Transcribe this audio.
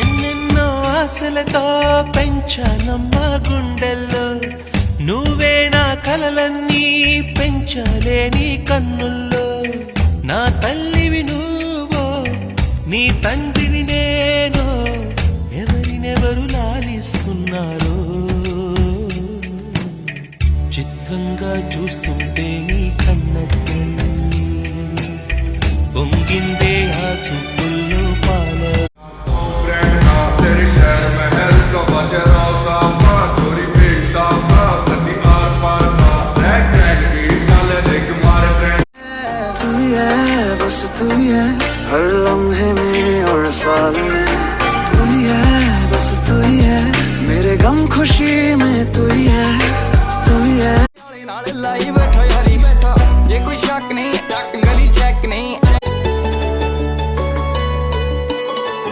ఎన్నెన్నో ఆశలతో పెంచానమ్మ గుండెల్లో, నువ్వే నా కలలన్నీ పెంచలేని కన్నుల్లో. నా తల్లివి నువ్వో, నీ తండ్రిని నేను, ఎవరినెవరు లాలిస్తున్నారో. చిత్రంగా చూస్తుంటే నీ కన్నట్టు పొంగిందే ఆ చూపుల్లో పాల. बस तू ही है हर लम्हे में और साल में, तू ही है बस तू ही है मेरे गम खुशी में, तू ही है, तू ही है।